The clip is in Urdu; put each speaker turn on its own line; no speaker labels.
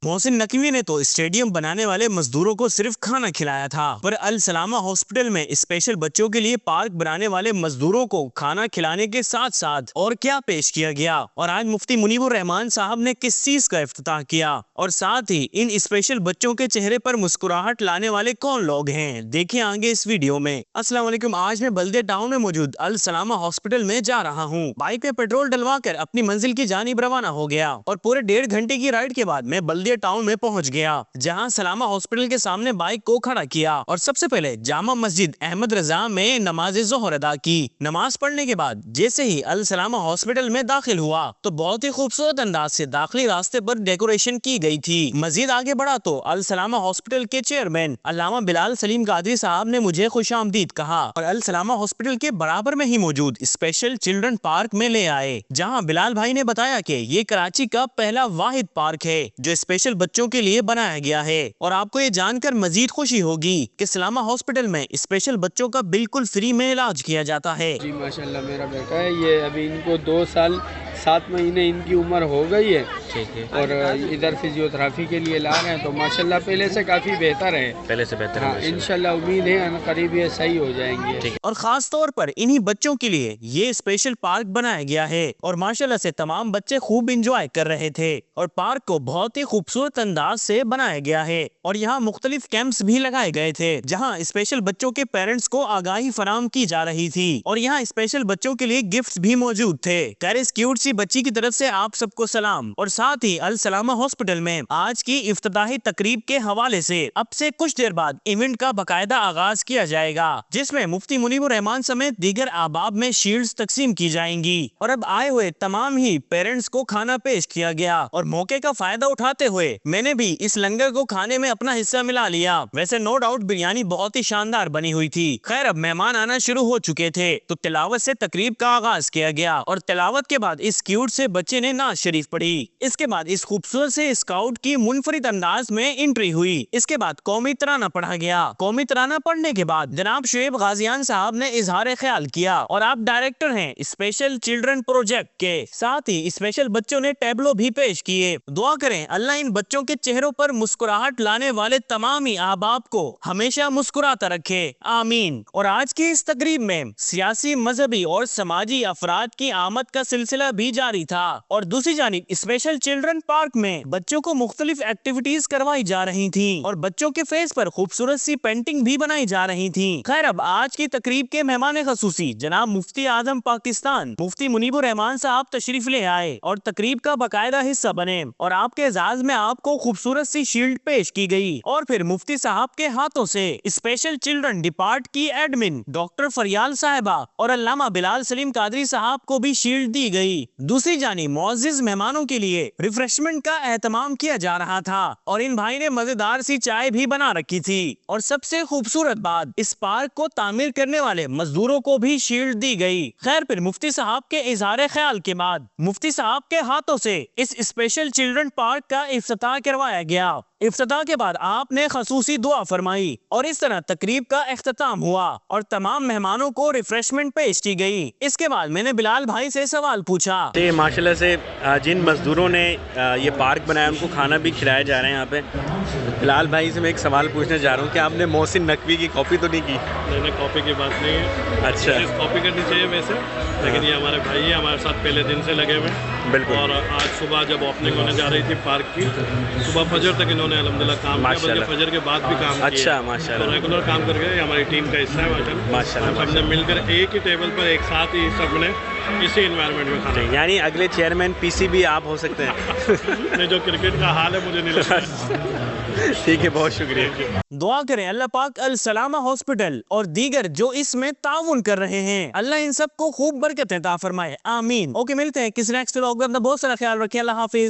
محسن نقوی نے تو اسٹیڈیم بنانے والے مزدوروں کو صرف کھانا کھلایا تھا، پر السلامہ ہاسپٹل میں اسپیشل بچوں کے لیے پارک بنانے والے مزدوروں کو کھانا کھلانے کے ساتھ ساتھ اور کیا پیش کیا گیا، اور آج مفتی منیب الرحمان صاحب نے کس چیز کا افتتاح کیا، اور ساتھ ہی ان اسپیشل بچوں کے چہرے پر مسکراہٹ لانے والے کون لوگ ہیں، دیکھیں آگے اس ویڈیو میں۔ السلام علیکم، آج میں بلدیہ ٹاؤن میں موجود السلامہ ہاسپٹل میں جا رہا ہوں۔ بائک پہ پیٹرول ڈلوا کر اپنی منزل کی جانب روانہ ہو گیا، اور پورے 1.5 گھنٹے کی رائڈ کے بعد میں بلدیہ ٹاؤن میں پہنچ گیا، جہاں سلامہ ہاسپٹل کے سامنے بائک کو کھڑا کیا اور سب سے پہلے جامع مسجد احمد رضا میں نماز ظہر ادا کی۔ نماز پڑھنے کے بعد جیسے ہی السلامہ ہاسپٹل میں داخل ہوا تو بہت ہی خوبصورت انداز سے داخلی راستے پر ڈیکوریشن کی گئی تھی۔ مزید آگے بڑھا تو السلامہ ہاسپٹل کے چیئرمین علامہ بلال سلیم قادری صاحب نے مجھے خوش آمدید کہا اور السلامہ ہاسپٹل کے برابر میں ہی موجود اسپیشل چلڈرن پارک میں لے آئے، جہاں بلال بھائی نے بتایا کہ یہ کراچی کا پہلا واحد پارک ہے جو اسپیشل بچوں کے لیے بنایا گیا ہے، اور آپ کو یہ جان کر مزید خوشی ہوگی کہ سلامہ ہاسپٹل میں اسپیشل بچوں کا بالکل فری میں علاج کیا جاتا ہے۔
جی ماشاءاللہ، میرا بیٹا ہے، یہ ابھی ان کو 2 سال 7 مہینے ان کی عمر ہو گئی ہے، اور ادھر فزیو تھراپی کے لیے لا رہے ہیں، تو ماشاءاللہ پہلے سے کافی بہتر ہے،
پہلے سے بہتر ہے،
انشاءاللہ امید ہے ان قریب یہ صحیح ہو جائیں گے۔
اور خاص طور پر انہی بچوں کے لیے یہ اسپیشل پارک بنایا گیا ہے، اور ماشاءاللہ سے تمام بچے خوب انجوائے کر رہے تھے، اور پارک کو بہت ہی خوبصورت انداز سے بنایا گیا ہے، اور یہاں مختلف کیمپس بھی لگائے گئے تھے جہاں اسپیشل بچوں کے پیرنٹس کو آگاہی فراہم کی جا رہی تھی، اور یہاں اسپیشل بچوں کے لیے گفٹس بھی موجود تھے۔ خیر، اس کیوٹ سی بچی کی طرف سے آپ سب کو سلام، اور ساتھ ہی السلامہ ہاسپٹل میں آج کی افتتاحی تقریب کے حوالے سے اب سے کچھ دیر بعد ایونٹ کا باقاعدہ آغاز کیا جائے گا، جس میں مفتی منیب الرحمان سمیت دیگر احباب میں شیلڈز تقسیم کی جائیں گی، اور اب آئے ہوئے تمام ہی پیرنٹس کو کھانا پیش کیا گیا، اور موقع کا فائدہ اٹھاتے ہوئے میں نے بھی اس لنگر کو کھانے میں اپنا حصہ ملا لیا۔ ویسے نو ڈاؤٹ بریانی بہت ہی شاندار بنی ہوئی تھی۔ خیر، اب مہمان آنا شروع ہو چکے تھے تو تلاوت سے تقریب کا آغاز کیا گیا، اور تلاوت کے بعد اس کیوٹ سے بچے نے نعت شریف پڑھی۔ اس کے بعد اس خوبصورت سے اسکاؤٹ کی منفرد انداز میں انٹری ہوئی۔ اس کے بعد قومی ترانہ پڑھا گیا۔ قومی ترانہ پڑھنے کے بعد جناب شعیب غازیان صاحب نے اظہار خیال کیا، اور آپ ڈائریکٹر ہیں اسپیشل چلڈرن پروجیکٹ کے، ساتھ ہی اسپیشل بچوں نے ٹیبلو بھی پیش کیے۔ دعا کریں اللہ ان بچوں کے چہروں پر مسکراہٹ لانے والے تمام ہی احباب کو ہمیشہ مسکراتا رکھے، آمین۔ اور آج کی اس تقریب میں سیاسی، مذہبی اور سماجی افراد کی آمد کا سلسلہ بھی جاری تھا، اور دوسری جانب اسپیشل چلڈرن پارک میں بچوں کو مختلف ایکٹیویٹیز کروائی جا رہی تھیں، اور بچوں کے فیس پر خوبصورت سی پینٹنگ بھی بنائی جا رہی تھیں۔ خیر، اب آج کی تقریب کے مہمان خصوصی جناب مفتی اعظم پاکستان مفتی منیب الرحمان صاحب تشریف لے آئے اور تقریب کا باقاعدہ حصہ بنے، اور آپ کے اعزاز میں آپ کو خوبصورت سی شیلڈ پیش کی گئی، اور پھر مفتی صاحب کے ہاتھوں سے اسپیشل چلڈرن ڈپارٹ کی ایڈمن ڈاکٹر فریال صاحبہ اور علامہ بلال سلیم قادری صاحب کو بھی شیلڈ دی گئی۔ دوسری جانب معزز مہمانوں کے لیے ریفریشمنٹ کا اہتمام کیا جا رہا تھا، اور ان بھائی نے مزیدار سی چائے بھی بنا رکھی تھی، اور سب سے خوبصورت بات اس پارک کو تعمیر کرنے والے مزدوروں کو بھی شیلڈ دی گئی۔ خیر، پھر مفتی صاحب کے اظہار خیال کے بعد مفتی صاحب کے ہاتھوں سے اس اسپیشل چلڈرن پارک کا افتتاح کروایا گیا۔ افتتاح کے بعد آپ نے خصوصی دعا فرمائی، اور اس طرح تقریب کا اختتام ہوا، اور تمام مہمانوں کو ریفریشمنٹ پیش کی گئی۔ اس کے بعد میں نے بلال بھائی سے سوال پوچھا۔
ماشاءاللہ سے جن مزدوروں نے یہ پارک بنایا ان کو کھانا بھی کھلایا جا رہا ہے یہاں پہ۔ بلال بھائی سے میں ایک سوال پوچھنا چاہ رہا ہوں کہ آپ نے محسن نقوی کی کاپی تو نہیں کی؟
نہیں، کاپی کی بات نہیں ہے،
اچھا،
کاپی کرنی چاہیے ویسے، لیکن یہ ہمارے بھائی ہیں، ہمارے ساتھ پہلے دن سے لگے ہوئے ہیں،
بالکل۔
اور آج صبح جب اوپننگ ہونے جا رہی تھی پارک کی، صبح فجر تک انہوں نے الحمدللہ کام کیا، بلکہ فجر کے بعد بھی کام کیا۔
اچھا، ماشاءاللہ،
تو ریگولر کام کر کے ہماری ٹیم کا حصہ ہے ماشاءاللہ۔ ہم نے مل کر ایک ہی ٹیبل پر ایک ساتھ ہی سب نے اسی انوائرمنٹ میں کھانا،
یعنی اگلے چیئرمین پی سی بھی آپ ہو سکتے ہیں۔
جو کرکٹ کا حال ہے مجھے نہیں لگتا۔
ٹھیک ہے، بہت شکریہ۔
دعا کریں اللہ پاک السلامہ ہاسپٹل اور دیگر جو اس میں تعاون کر رہے ہیں، اللہ ان سب کو خوب برکت عطا فرمائے، آمین۔ اوکے، ملتے ہیں کس نیکسٹ ولاگ میں، اپنا بہت سارا خیال رکھیں، اللہ حافظ۔